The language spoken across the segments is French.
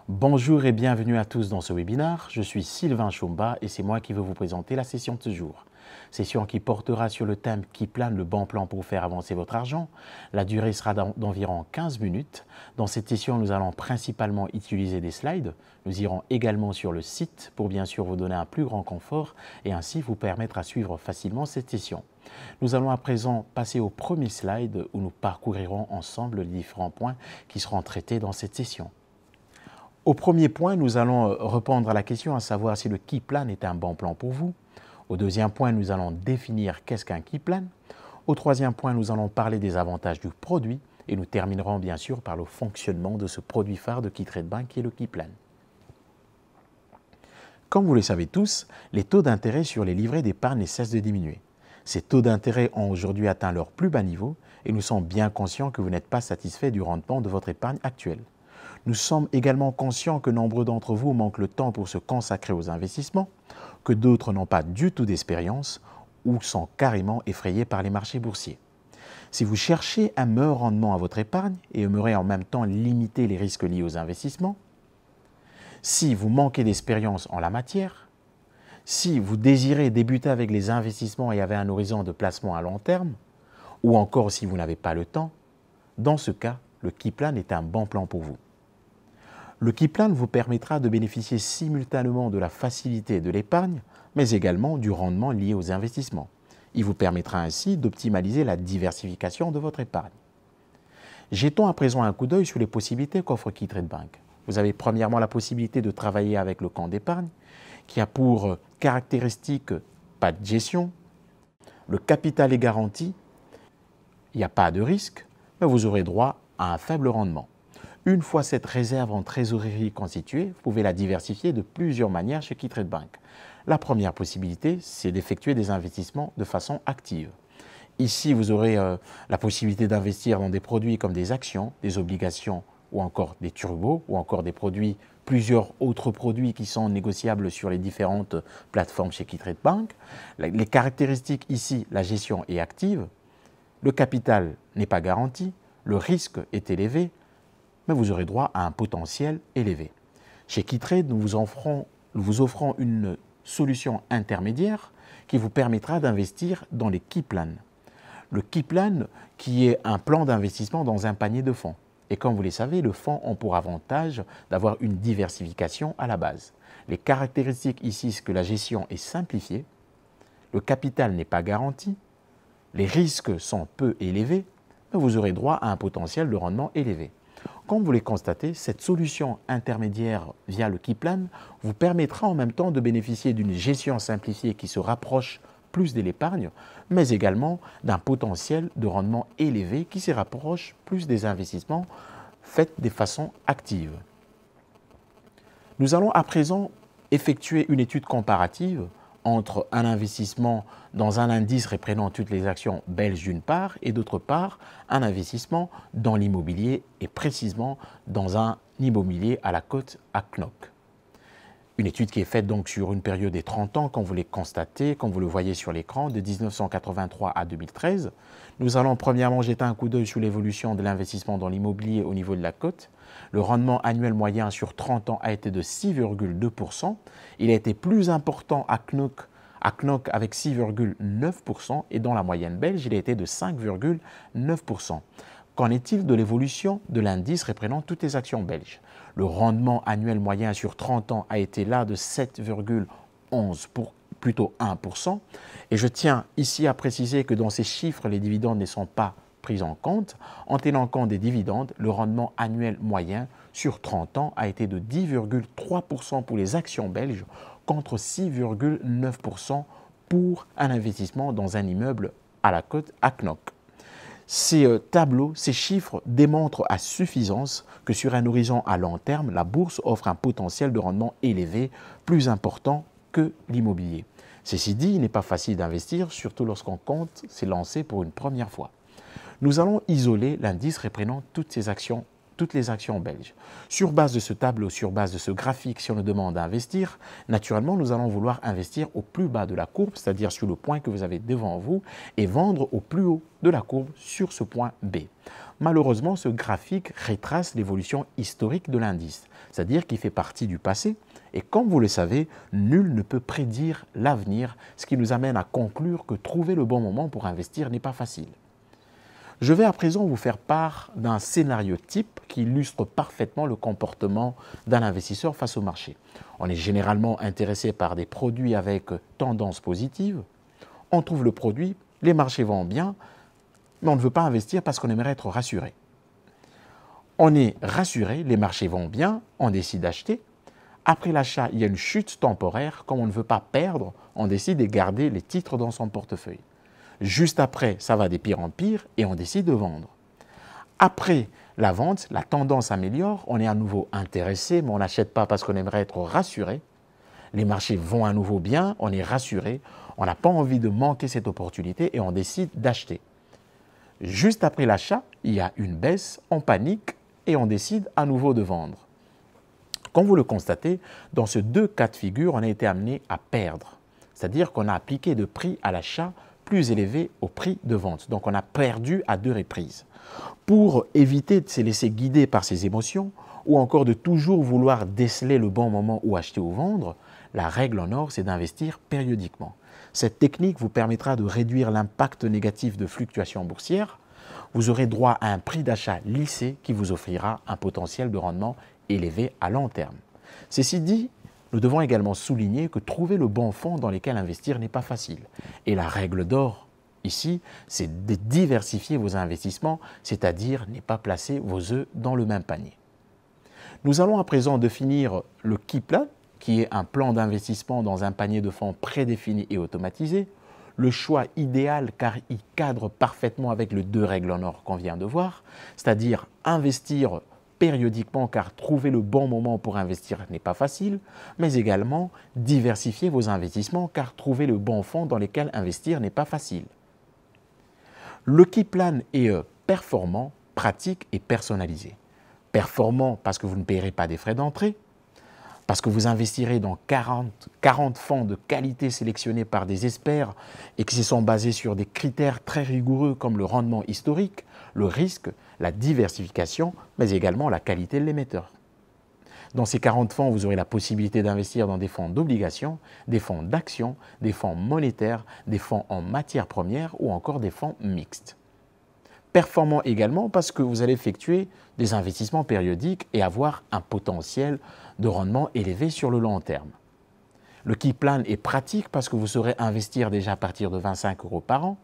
Bonjour et bienvenue à tous dans ce webinaire. Je suis Sylvain Chomba et c'est moi qui veux vous présenter la session de ce jour. Session qui portera sur le thème qui plane le bon plan pour faire avancer votre argent. La durée sera d'environ 15 minutes. Dans cette session, nous allons principalement utiliser des slides. Nous irons également sur le site pour bien sûr vous donner un plus grand confort et ainsi vous permettre à suivre facilement cette session. Nous allons à présent passer au premier slide où nous parcourirons ensemble les différents points qui seront traités dans cette session. Au premier point, nous allons répondre à la question à savoir si le key plan est un bon plan pour vous. Au deuxième point, nous allons définir qu'est-ce qu'un key plan. Au troisième point, nous allons parler des avantages du produit et nous terminerons bien sûr par le fonctionnement de ce produit phare de KeyTrade Bank qui est le key plan. Comme vous le savez tous, les taux d'intérêt sur les livrets d'épargne ne cessent de diminuer. Ces taux d'intérêt ont aujourd'hui atteint leur plus bas niveau et nous sommes bien conscients que vous n'êtes pas satisfait du rendement de votre épargne actuelle. Nous sommes également conscients que nombreux d'entre vous manquent le temps pour se consacrer aux investissements, que d'autres n'ont pas du tout d'expérience ou sont carrément effrayés par les marchés boursiers. Si vous cherchez un meilleur rendement à votre épargne et aimeriez en même temps limiter les risques liés aux investissements, si vous manquez d'expérience en la matière, si vous désirez débuter avec les investissements et avez un horizon de placement à long terme, ou encore si vous n'avez pas le temps, dans ce cas, le key plan est un bon plan pour vous. Le key plan vous permettra de bénéficier simultanément de la facilité de l'épargne, mais également du rendement lié aux investissements. Il vous permettra ainsi d'optimaliser la diversification de votre épargne. Jetons à présent un coup d'œil sur les possibilités qu'offre KeyTrade Bank. Vous avez premièrement la possibilité de travailler avec le compte d'épargne, qui a pour caractéristique pas de gestion, le capital est garanti, il n'y a pas de risque, mais vous aurez droit à un faible rendement. Une fois cette réserve en trésorerie constituée, vous pouvez la diversifier de plusieurs manières chez KeyTrade Bank. La première possibilité, c'est d'effectuer des investissements de façon active. Ici, vous aurez la possibilité d'investir dans des produits comme des actions, des obligations ou encore des turbos ou encore des produits, plusieurs autres produits qui sont négociables sur les différentes plateformes chez KeyTrade Bank. Les caractéristiques ici, la gestion est active, le capital n'est pas garanti, le risque est élevé, mais vous aurez droit à un potentiel élevé. Chez KeyTrade, nous vous offrons une solution intermédiaire qui vous permettra d'investir dans les key plans. Le key plan qui est un plan d'investissement dans un panier de fonds. Et comme vous le savez, le fonds ont pour avantage d'avoir une diversification à la base. Les caractéristiques ici, c'est que la gestion est simplifiée, le capital n'est pas garanti, les risques sont peu élevés, mais vous aurez droit à un potentiel de rendement élevé. Comme vous le constatez, cette solution intermédiaire via le key plan vous permettra en même temps de bénéficier d'une gestion simplifiée qui se rapproche plus de l'épargne, mais également d'un potentiel de rendement élevé qui se rapproche plus des investissements faits de façon active. Nous allons à présent effectuer une étude comparative entre un investissement dans un indice reprenant toutes les actions belges d'une part et d'autre part un investissement dans l'immobilier et précisément dans un immobilier à la cote à Knock. Une étude qui est faite donc sur une période des 30 ans, comme vous les constatez, comme vous le voyez sur l'écran, de 1983 à 2013. Nous allons premièrement jeter un coup d'œil sur l'évolution de l'investissement dans l'immobilier au niveau de la cote. Le rendement annuel moyen sur 30 ans a été de 6,2%. Il a été plus important à Knock avec 6,9% et dans la moyenne belge, il a été de 5,9%. Qu'en est-il de l'évolution de l'indice reprenant toutes les actions belges? Le rendement annuel moyen sur 30 ans a été là de 7,11%, plutôt 1%. Et je tiens ici à préciser que dans ces chiffres, les dividendes ne sont pas pris en compte. En tenant compte des dividendes, le rendement annuel moyen sur 30 ans a été de 10,3% pour les actions belges contre 6,9% pour un investissement dans un immeuble à la cote à Knock. Ces tableaux, ces chiffres démontrent à suffisance que sur un horizon à long terme, la bourse offre un potentiel de rendement élevé, plus important que l'immobilier. Ceci dit, il n'est pas facile d'investir, surtout lorsqu'on compte s'y lancer pour une première fois. Nous allons isoler l'indice reprenant toutes les actions belges. Sur base de ce tableau, sur base de ce graphique, si on nous demande d'investir, naturellement, nous allons vouloir investir au plus bas de la courbe, c'est-à-dire sur le point que vous avez devant vous, et vendre au plus haut de la courbe sur ce point B. Malheureusement, ce graphique retrace l'évolution historique de l'indice, c'est-à-dire qu'il fait partie du passé. Et comme vous le savez, nul ne peut prédire l'avenir, ce qui nous amène à conclure que trouver le bon moment pour investir n'est pas facile. Je vais à présent vous faire part d'un scénario type qui illustre parfaitement le comportement d'un investisseur face au marché. On est généralement intéressé par des produits avec tendance positive. On trouve le produit, les marchés vont bien, mais on ne veut pas investir parce qu'on aimerait être rassuré. On est rassuré, les marchés vont bien, on décide d'acheter. Après l'achat, il y a une chute temporaire. Comme on ne veut pas perdre, on décide de garder les titres dans son portefeuille. Juste après, ça va de pire en pire et on décide de vendre. Après la vente, la tendance s'améliore, on est à nouveau intéressé, mais on n'achète pas parce qu'on aimerait être rassuré. Les marchés vont à nouveau bien, on est rassuré, on n'a pas envie de manquer cette opportunité et on décide d'acheter. Juste après l'achat, il y a une baisse, on panique et on décide à nouveau de vendre. Comme vous le constatez, dans ces deux cas de figure, on a été amené à perdre. C'est-à-dire qu'on a appliqué de prix à l'achat plus élevé au prix de vente. Donc on a perdu à deux reprises. Pour éviter de se laisser guider par ses émotions ou encore de toujours vouloir déceler le bon moment où acheter ou vendre, la règle en or, c'est d'investir périodiquement. Cette technique vous permettra de réduire l'impact négatif de fluctuations boursières. Vous aurez droit à un prix d'achat lissé qui vous offrira un potentiel de rendement élevé à long terme. Ceci dit, nous devons également souligner que trouver le bon fonds dans lequel investir n'est pas facile. Et la règle d'or ici, c'est de diversifier vos investissements, c'est-à-dire ne pas placer vos œufs dans le même panier. Nous allons à présent définir le key plan, qui est un plan d'investissement dans un panier de fonds prédéfini et automatisé. Le choix idéal car il cadre parfaitement avec les deux règles en or qu'on vient de voir, c'est-à-dire investir périodiquement car trouver le bon moment pour investir n'est pas facile, mais également diversifier vos investissements car trouver le bon fonds dans lequel investir n'est pas facile. Le key plan est performant, pratique et personnalisé. Performant parce que vous ne payerez pas des frais d'entrée, parce que vous investirez dans 40 fonds de qualité sélectionnés par des experts et qui se sont basés sur des critères très rigoureux comme le rendement historique, le risque, la diversification, mais également la qualité de l'émetteur. Dans ces 40 fonds, vous aurez la possibilité d'investir dans des fonds d'obligations, des fonds d'actions, des fonds monétaires, des fonds en matières premières ou encore des fonds mixtes. Performant également parce que vous allez effectuer des investissements périodiques et avoir un potentiel de rendement élevé sur le long terme. Le key plan est pratique parce que vous saurez investir déjà à partir de 25 € par an,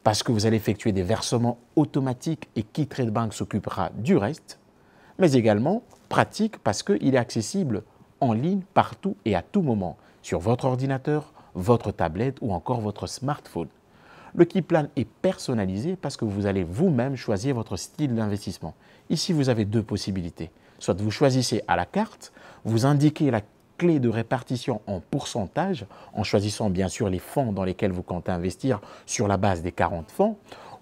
parce que vous allez effectuer des versements automatiques et KeyTrade Bank s'occupera du reste, mais également pratique parce qu'il est accessible en ligne partout et à tout moment, sur votre ordinateur, votre tablette ou encore votre smartphone. Le key plan est personnalisé parce que vous allez vous-même choisir votre style d'investissement. Ici, vous avez deux possibilités. Soit vous choisissez à la carte, vous indiquez la clé de répartition en pourcentage, en choisissant bien sûr les fonds dans lesquels vous comptez investir sur la base des 40 fonds,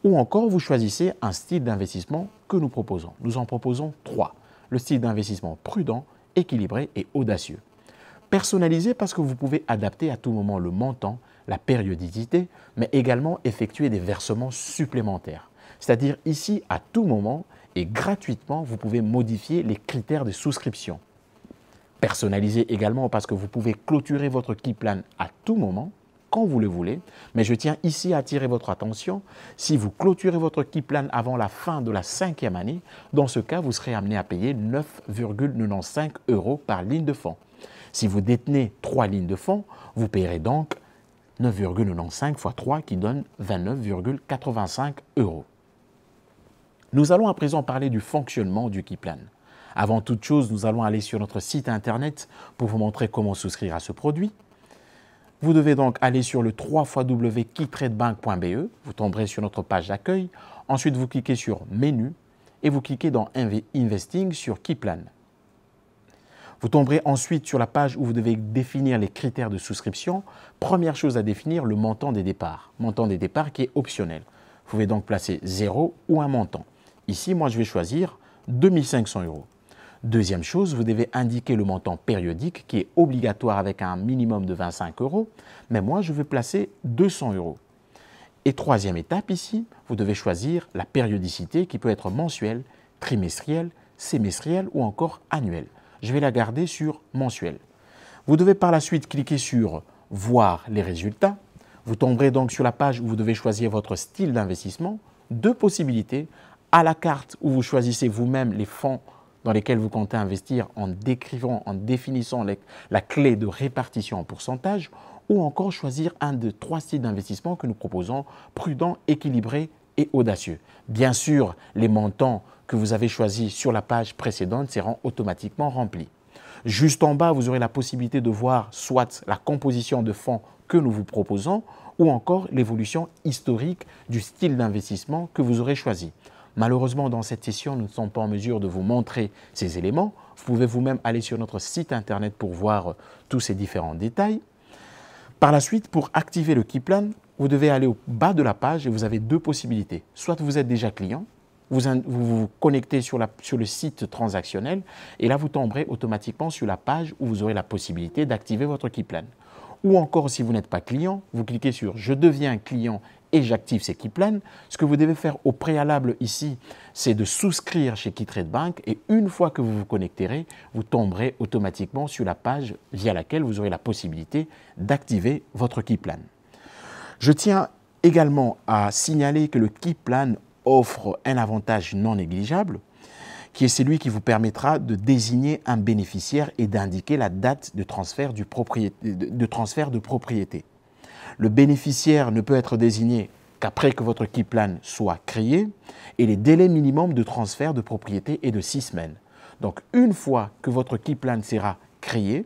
ou encore vous choisissez un style d'investissement que nous proposons. Nous en proposons 3. Le style d'investissement prudent, équilibré et audacieux. Personnalisé parce que vous pouvez adapter à tout moment le montant, la périodicité, mais également effectuer des versements supplémentaires. C'est-à-dire ici, à tout moment et gratuitement, vous pouvez modifier les critères de souscription. Personnalisé également parce que vous pouvez clôturer votre key plan à tout moment, quand vous le voulez, mais je tiens ici à attirer votre attention. Si vous clôturez votre key plan avant la fin de la 5e année, dans ce cas, vous serez amené à payer 9,95 € par ligne de fonds. Si vous détenez 3 lignes de fonds, vous payerez donc 9,95 x 3 qui donne 29,85 €. Nous allons à présent parler du fonctionnement du key plan. Avant toute chose, nous allons aller sur notre site internet pour vous montrer comment souscrire à ce produit. Vous devez donc aller sur le www.keytradebank.be, vous tomberez sur notre page d'accueil. Ensuite, vous cliquez sur Menu et vous cliquez dans Investing sur Key Plan. Vous tomberez ensuite sur la page où vous devez définir les critères de souscription. Première chose à définir, le montant des départs. Montant des départs qui est optionnel. Vous pouvez donc placer 0 ou un montant. Ici, moi, je vais choisir 2 500 €. Deuxième chose, vous devez indiquer le montant périodique qui est obligatoire avec un minimum de 25 €. Mais moi, je vais placer 200 €. Et troisième étape ici, vous devez choisir la périodicité qui peut être mensuelle, trimestrielle, semestrielle ou encore annuelle. Je vais la garder sur mensuelle. Vous devez par la suite cliquer sur « Voir les résultats ». Vous tomberez donc sur la page où vous devez choisir votre style d'investissement. Deux possibilités, à la carte où vous choisissez vous-même les fonds dans lesquels vous comptez investir en décrivant, en définissant la clé de répartition en pourcentage, ou encore choisir un de trois styles d'investissement que nous proposons, prudent, équilibré et audacieux. Bien sûr, les montants que vous avez choisis sur la page précédente seront automatiquement remplis. Juste en bas, vous aurez la possibilité de voir soit la composition de fonds que nous vous proposons ou encore l'évolution historique du style d'investissement que vous aurez choisi. Malheureusement, dans cette session, nous ne sommes pas en mesure de vous montrer ces éléments. Vous pouvez vous-même aller sur notre site internet pour voir tous ces différents détails. Par la suite, pour activer le Keyplan, vous devez aller au bas de la page et vous avez deux possibilités. Soit vous êtes déjà client, vous vous connectez sur le site transactionnel et là, vous tomberez automatiquement sur la page où vous aurez la possibilité d'activer votre Keyplan. Ou encore, si vous n'êtes pas client, vous cliquez sur « Je deviens client » et j'active ces Keyplan. Ce que vous devez faire au préalable ici, c'est de souscrire chez KeyTrade Bank et une fois que vous vous connecterez, vous tomberez automatiquement sur la page via laquelle vous aurez la possibilité d'activer votre Keyplan. Je tiens également à signaler que le Keyplan offre un avantage non négligeable qui est celui qui vous permettra de désigner un bénéficiaire et d'indiquer la date de transfert de propriété. Le bénéficiaire ne peut être désigné qu'après que votre Keyplan soit créé et les délais minimums de transfert de propriété est de 6 semaines. Donc, une fois que votre Keyplan sera créé,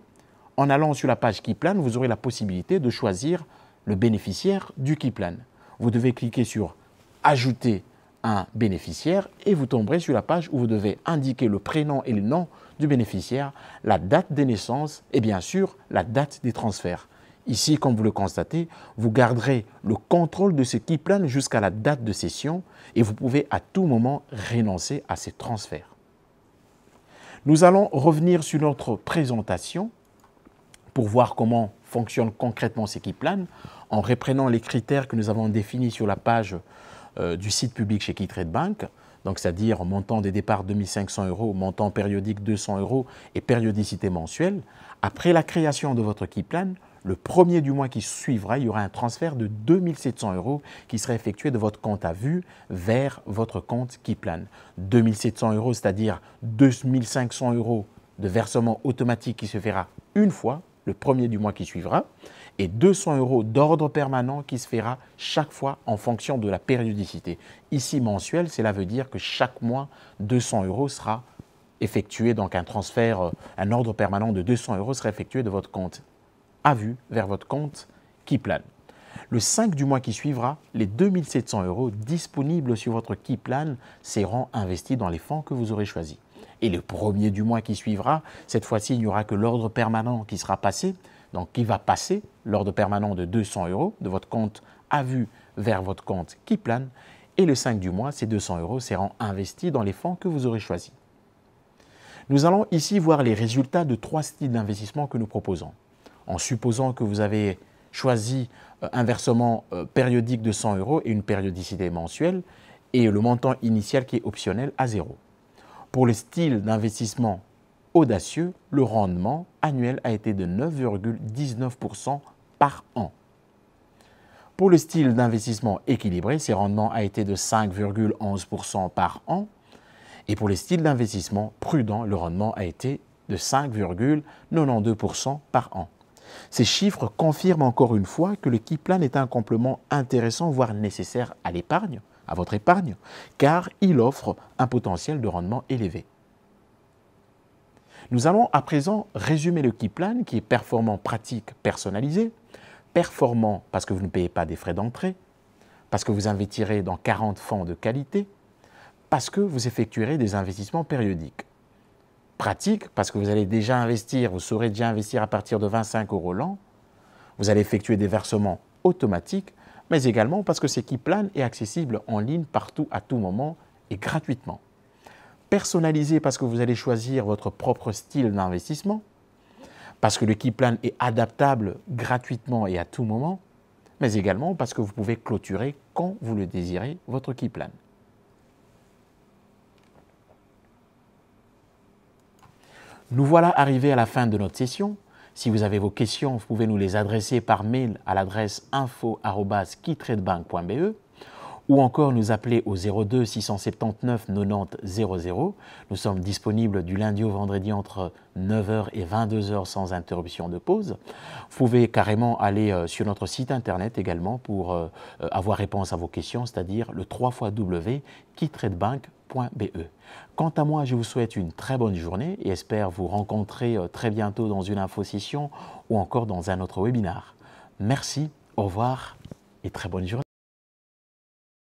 en allant sur la page Keyplan, vous aurez la possibilité de choisir le bénéficiaire du Keyplan. Vous devez cliquer sur « Ajouter un bénéficiaire » et vous tomberez sur la page où vous devez indiquer le prénom et le nom du bénéficiaire, la date de naissance et bien sûr la date des transferts. Ici, comme vous le constatez, vous garderez le contrôle de ce Keyplan jusqu'à la date de cession et vous pouvez à tout moment renoncer à ces transferts. Nous allons revenir sur notre présentation pour voir comment fonctionne concrètement ces Keyplan en reprenant les critères que nous avons définis sur la page du site public chez KeyTrade Bank, donc c'est-à-dire montant des départs 2500 €, montant périodique 200 € et périodicité mensuelle. Après la création de votre Keyplan, le premier du mois qui suivra, il y aura un transfert de 2700 € qui sera effectué de votre compte à vue vers votre compte Keyplan. 2700 €, c'est-à-dire 2500 € de versement automatique qui se fera une fois, le premier du mois qui suivra, et 200 € d'ordre permanent qui se fera chaque fois en fonction de la périodicité. Ici, mensuel, cela veut dire que chaque mois, 200 € sera effectué, donc un transfert, un ordre permanent de 200 € sera effectué de votre compte à vue vers votre compte Keyplan. Le 5 du mois qui suivra, les 2700 € disponibles sur votre Keyplan seront investis dans les fonds que vous aurez choisis. Et le premier du mois qui suivra, cette fois-ci, il n'y aura que l'ordre permanent qui sera passé, donc qui va passer l'ordre permanent de 200 € de votre compte à vue vers votre compte Keyplan. Et le 5 du mois, ces 200 € seront investis dans les fonds que vous aurez choisis. Nous allons ici voir les résultats de 3 styles d'investissement que nous proposons. En supposant que vous avez choisi un versement périodique de 100 € et une périodicité mensuelle et le montant initial qui est optionnel à 0. Pour le style d'investissement audacieux, le rendement annuel a été de 9,19% par an. Pour le style d'investissement équilibré, ce rendement a été de 5,11% par an. Et pour les styles d'investissement prudent, le rendement a été de 5,92% par an. Ces chiffres confirment encore une fois que le Keyplan est un complément intéressant, voire nécessaire à l'épargne, à votre épargne, car il offre un potentiel de rendement élevé. Nous allons à présent résumer le Keyplan qui est performant, pratique, personnalisé. Performant parce que vous ne payez pas des frais d'entrée, parce que vous investirez dans 40 fonds de qualité, parce que vous effectuerez des investissements périodiques. Pratique parce que vous allez déjà investir, vous saurez déjà investir à partir de 25 € l'an. Vous allez effectuer des versements automatiques, mais également parce que ce Keyplan est accessible en ligne partout, à tout moment et gratuitement. Personnalisé parce que vous allez choisir votre propre style d'investissement, parce que le Keyplan est adaptable gratuitement et à tout moment. mais également parce que vous pouvez clôturer quand vous le désirez votre Keyplan. Nous voilà arrivés à la fin de notre session. Si vous avez vos questions, vous pouvez nous les adresser par mail à l'adresse info@keytradebank.be ou encore nous appeler au 02 679 90 00. Nous sommes disponibles du lundi au vendredi entre 9h et 22h sans interruption de pause. Vous pouvez carrément aller sur notre site internet également pour avoir réponse à vos questions, c'est-à-dire le www.keytradebank.be. Quant à moi, je vous souhaite une très bonne journée et espère vous rencontrer très bientôt dans une info-session ou encore dans un autre webinaire. Merci, au revoir et très bonne journée.